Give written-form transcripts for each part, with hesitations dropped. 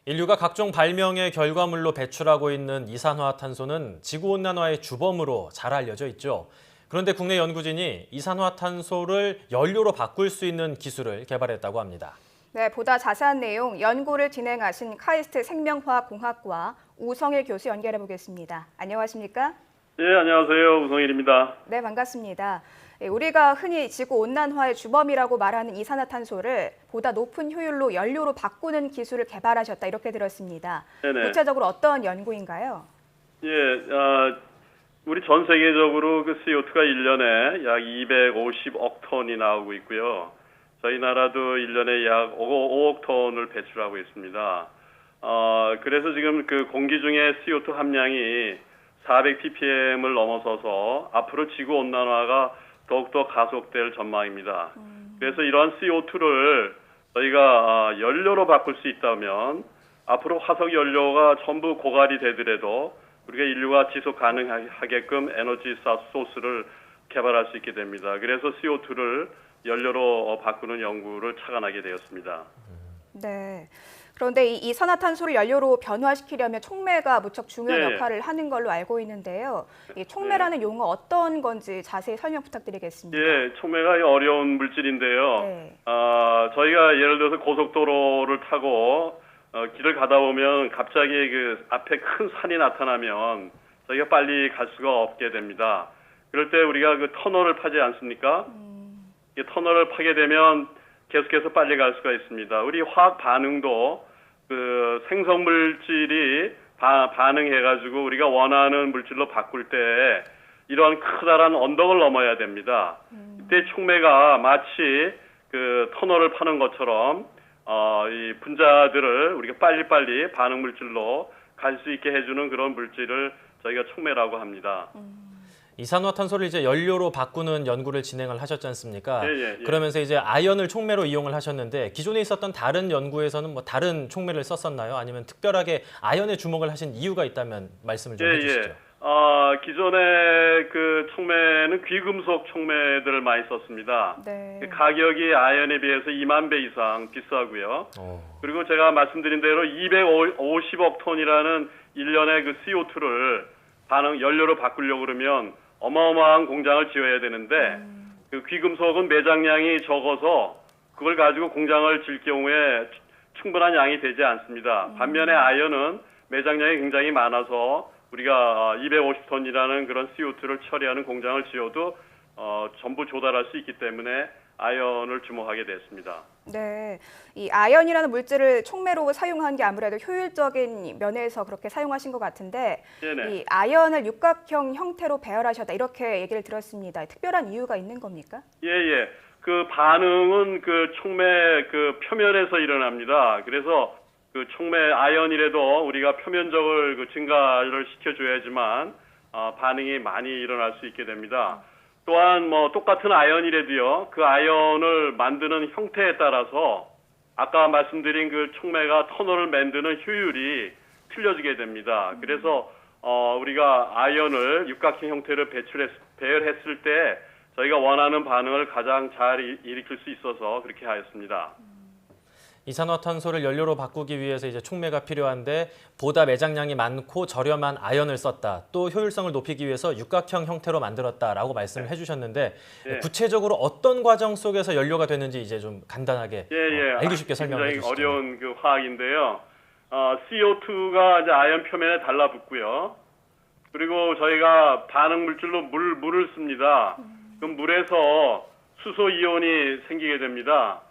인류가 각종 발명의 결과물로 배출하고 있는 이산화탄소는 지구온난화의 주범으로 잘 알려져 있죠. 그런데 국내 연구진이 이산화탄소를 연료로 바꿀 수 있는 기술을 개발했다고 합니다. 네, 보다 자세한 내용 연구를 진행하신 카이스트 생명화학공학과 우성일 교수 연결해 보겠습니다. 안녕하십니까? 네, 안녕하세요. 우성일입니다. 네, 반갑습니다. 우리가 흔히 지구온난화의 주범이라고 말하는 이산화탄소를 보다 높은 효율로 연료로 바꾸는 기술을 개발하셨다 이렇게 들었습니다. 네네. 구체적으로 어떤 연구인가요? 예, 우리 전 세계적으로 그 CO2가 1년에 약 250억 톤이 나오고 있고요. 저희 나라도 1년에 약 5억 톤을 배출하고 있습니다. 그래서 지금 그 공기 중에 CO2 함량이 400ppm을 넘어서서 앞으로 지구 온난화가 더욱더 가속될 전망입니다. 그래서 이러한 CO2를 저희가 연료로 바꿀 수 있다면 앞으로 화석 연료가 전부 고갈이 되더라도 우리가 인류가 지속 가능하게끔 에너지 소스를 개발할 수 있게 됩니다. 그래서 CO2를 연료로 바꾸는 연구를 착안하게 되었습니다. 네. 그런데 이 이산화탄소를 연료로 변화시키려면 촉매가 무척 중요한 네. 역할을 하는 걸로 알고 있는데요. 이 촉매라는 용어 어떤 건지 자세히 설명 부탁드리겠습니다. 예, 촉매가 어려운 물질인데요. 네. 저희가 예를 들어서 고속도로를 타고 길을 가다 보면 갑자기 그 앞에 큰 산이 나타나면 저희가 빨리 갈 수가 없게 됩니다. 그럴 때 우리가 그 터널을 파지 않습니까? 이 터널을 파게 되면 계속해서 빨리 갈 수가 있습니다. 우리 화학 반응도 그 생성 물질이 반응해가지고 우리가 원하는 물질로 바꿀 때 이러한 커다란 언덕을 넘어야 됩니다. 이때 촉매가 마치 그 터널을 파는 것처럼 이 분자들을 우리가 빨리빨리 반응 물질로 갈 수 있게 해주는 그런 물질을 저희가 촉매라고 합니다. 이산화탄소를 이제 연료로 바꾸는 연구를 진행을 하셨지 않습니까? 예. 그러면서 이제 아연을 촉매로 이용을 하셨는데 기존에 있었던 다른 연구에서는 뭐 다른 촉매를 썼었나요? 아니면 특별하게 아연에 주목을 하신 이유가 있다면 말씀을 좀 해주시죠. 기존의 그 촉매는 귀금속 촉매들을 많이 썼습니다. 네. 가격이 아연에 비해서 2만 배 이상 비싸고요. 그리고 제가 말씀드린 대로 250억 톤이라는 1년의 그 CO2를 연료로 바꾸려고 그러면 어마어마한 공장을 지어야 되는데 그 귀금속은 매장량이 적어서 그걸 가지고 공장을 질 경우에 충분한 양이 되지 않습니다. 반면에 아연은 매장량이 굉장히 많아서 우리가 250톤이라는 그런 CO2를 처리하는 공장을 지어도 전부 조달할 수 있기 때문에 아연을 주목하게 됐습니다. 네, 이 아연이라는 물질을 촉매로 사용한 게 아무래도 효율적인 면에서 그렇게 사용하신 것 같은데 네네. 이 아연을 육각형 형태로 배열하셨다 이렇게 얘기를 들었습니다. 특별한 이유가 있는 겁니까? 예. 그 반응은 그 촉매 그 표면에서 일어납니다. 그래서 그 촉매 아연이라도 우리가 표면적을 그 증가를 시켜줘야지만 반응이 많이 일어날 수 있게 됩니다. 또한 뭐 똑같은 아연이라도요, 그 아연을 만드는 형태에 따라서 아까 말씀드린 그 촉매가 터널을 만드는 효율이 틀려지게 됩니다. 그래서 우리가 아연을 육각형 형태로 배열했을 때 저희가 원하는 반응을 가장 잘 일으킬 수 있어서 그렇게 하였습니다. 이산화탄소를 연료로 바꾸기 위해서 이제 촉매가 필요한데 보다 매장량이 많고 저렴한 아연을 썼다. 또 효율성을 높이기 위해서 육각형 형태로 만들었다라고 말씀을 해주셨는데 구체적으로 어떤 과정 속에서 연료가 되는지 이제 좀 간단하게 알기 쉽게 설명해 주시죠. 굉장히 어려운 그 화학인데요. CO2가 이제 아연 표면에 달라붙고요. 그리고 저희가 반응 물질로 물을 씁니다. 그럼 물에서 수소 이온이 생기게 됩니다.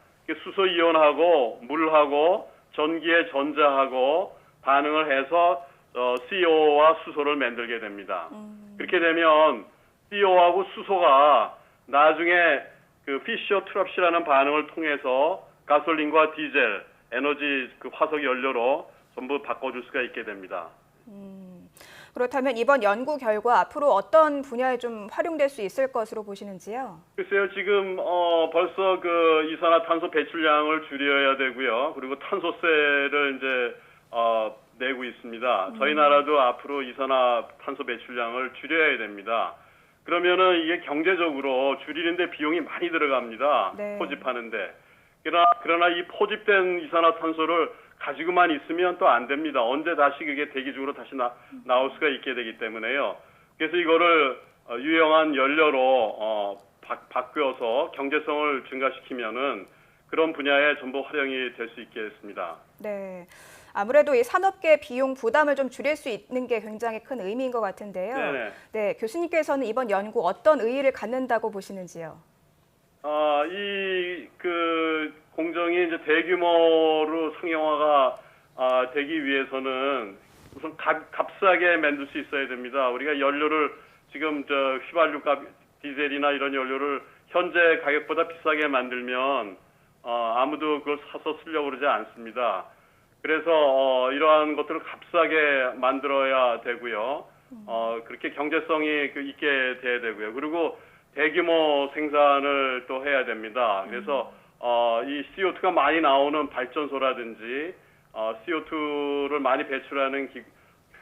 수소 이온하고 물하고 전기의 전자하고 반응을 해서 CO와 수소를 만들게 됩니다. 그렇게 되면 CO하고 수소가 나중에 그 피셔 트랍시라는 반응을 통해서 가솔린과 디젤, 에너지 그 화석 연료로 전부 바꿔줄 수가 있게 됩니다. 그렇다면 이번 연구 결과 앞으로 어떤 분야에 좀 활용될 수 있을 것으로 보시는지요? 글쎄요, 지금 벌써 그 이산화탄소 배출량을 줄여야 되고요. 그리고 탄소세를 이제 내고 있습니다. 저희 나라도 앞으로 이산화탄소 배출량을 줄여야 됩니다. 그러면은 이게 경제적으로 줄이는데 비용이 많이 들어갑니다. 네. 포집하는데. 그러나 이 포집된 이산화탄소를 가지고만 있으면 또 안 됩니다. 언제 다시 그게 대기 중으로 다시 나올 수가 있게 되기 때문에요. 그래서 이거를 유용한 연료로 바뀌어서 경제성을 증가시키면은 그런 분야에 전부 활용이 될 수 있겠습니다. 네. 아무래도 이 산업계 비용 부담을 좀 줄일 수 있는 게 굉장히 큰 의미인 것 같은데요. 네네. 네, 교수님께서는 이번 연구 어떤 의의를 갖는다고 보시는지요? 이 공정이 이제 대규모로 상용화가 되기 위해서는 우선 값싸게 만들 수 있어야 됩니다. 우리가 연료를 지금 휘발유 값, 디젤이나 이런 연료를 현재 가격보다 비싸게 만들면 아무도 그걸 사서 쓰려고 그러지 않습니다. 그래서 이러한 것들을 값싸게 만들어야 되고요. 그렇게 경제성이 있게 돼야 되고요. 그리고 대규모 생산을 또 해야 됩니다. 그래서 이 CO2가 많이 나오는 발전소라든지 CO2를 많이 배출하는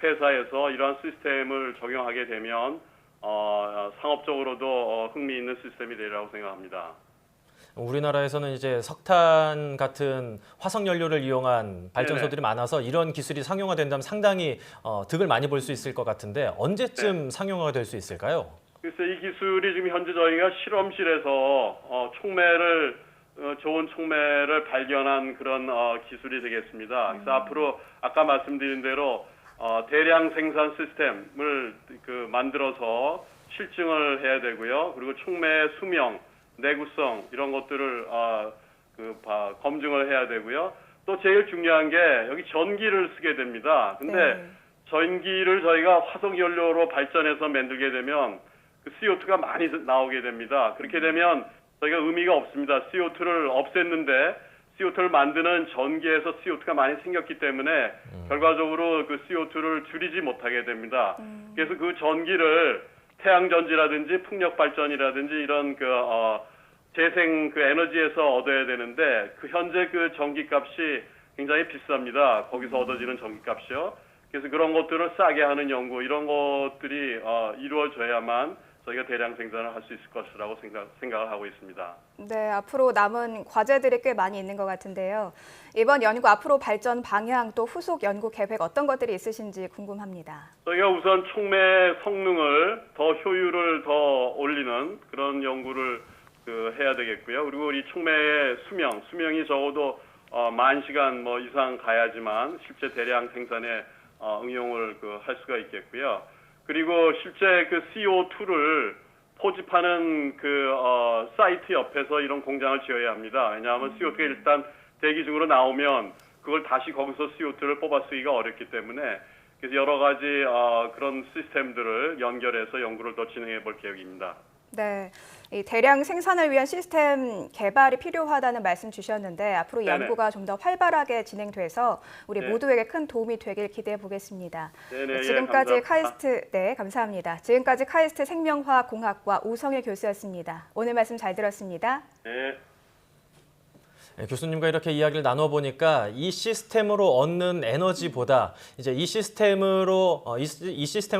회사에서 이러한 시스템을 적용하게 되면 상업적으로도 흥미있는 시스템이 되리라고 생각합니다. 우리나라에서는 이제 석탄 같은 화석 연료를 이용한 발전소들이 많아서 이런 기술이 상용화된다면 상당히 득을 많이 볼 수 있을 것 같은데 언제쯤 상용화가 될 수 있을까요? 그래서 이 기술이 지금 현재 저희가 실험실에서 좋은 촉매를 발견한 그런 기술이 되겠습니다. 그래서 앞으로 아까 말씀드린 대로 대량 생산 시스템을 만들어서 실증을 해야 되고요. 그리고 촉매의 수명, 내구성 이런 것들을 검증을 해야 되고요. 또 제일 중요한 게 여기 전기를 쓰게 됩니다. 근데 전기를 저희가 화석 연료로 발전해서 만들게 되면 그 CO2가 많이 나오게 됩니다. 그렇게 되면 저희가 의미가 없습니다. CO2를 없앴는데 CO2를 만드는 전기에서 CO2가 많이 생겼기 때문에 결과적으로 그 CO2를 줄이지 못하게 됩니다. 그래서 그 전기를 태양전지라든지 풍력발전이라든지 이런 재생 에너지에서 얻어야 되는데 현재 전기값이 굉장히 비쌉니다. 거기서 얻어지는 전기값이요. 그래서 그런 것들을 싸게 하는 연구 이런 것들이 이루어져야만 저희가 대량 생산을 할 수 있을 것이라고 생각을 하고 있습니다. 네, 앞으로 남은 과제들이 꽤 많이 있는 것 같은데요. 이번 연구 앞으로 발전 방향 또 후속 연구 계획 어떤 것들이 있으신지 궁금합니다. 저희가 우선 촉매 성능을 효율을 더 올리는 그런 연구를 해야 되겠고요. 그리고 우리 촉매의 수명이 적어도 10,000시간 이상 가야지만 실제 대량 생산에 응용을 할 수가 있겠고요. 그리고 실제 CO2를 포집하는 사이트 옆에서 이런 공장을 지어야 합니다. 왜냐하면 CO2가 일단 대기 중으로 나오면 그걸 다시 거기서 CO2를 뽑아 쓰기가 어렵기 때문에 그래서 여러 가지 그런 시스템들을 연결해서 연구를 더 진행해 볼 계획입니다. 네, 이 대량 생산을 위한 시스템 개발이 필요하다는 말씀 주셨는데 앞으로 연구가 좀 더 활발하게 진행돼서 우리 모두에게 큰 도움이 되길 기대해 보겠습니다. 네네, 지금까지 감사합니다. 감사합니다. 지금까지 카이스트 생명화학공학과 우성일 교수였습니다. 오늘 말씀 잘 들었습니다. 네. 네, 교수님과 이렇게 이야기를 나눠보니까 이 시스템으로 얻는 에너지보다 이제 이 시스템을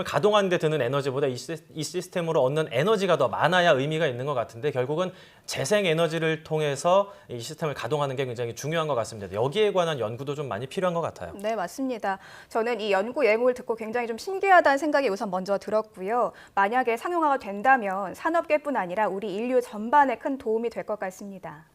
가동하는 데 드는 에너지보다 이 시스템으로 얻는 에너지가 더 많아야 의미가 있는 것 같은데 결국은 재생 에너지를 통해서 이 시스템을 가동하는 게 굉장히 중요한 것 같습니다. 여기에 관한 연구도 좀 많이 필요한 것 같아요. 네, 맞습니다. 저는 이 연구 예고를 듣고 굉장히 좀 신기하다는 생각이 우선 먼저 들었고요. 만약에 상용화가 된다면 산업계뿐 아니라 우리 인류 전반에 큰 도움이 될 것 같습니다.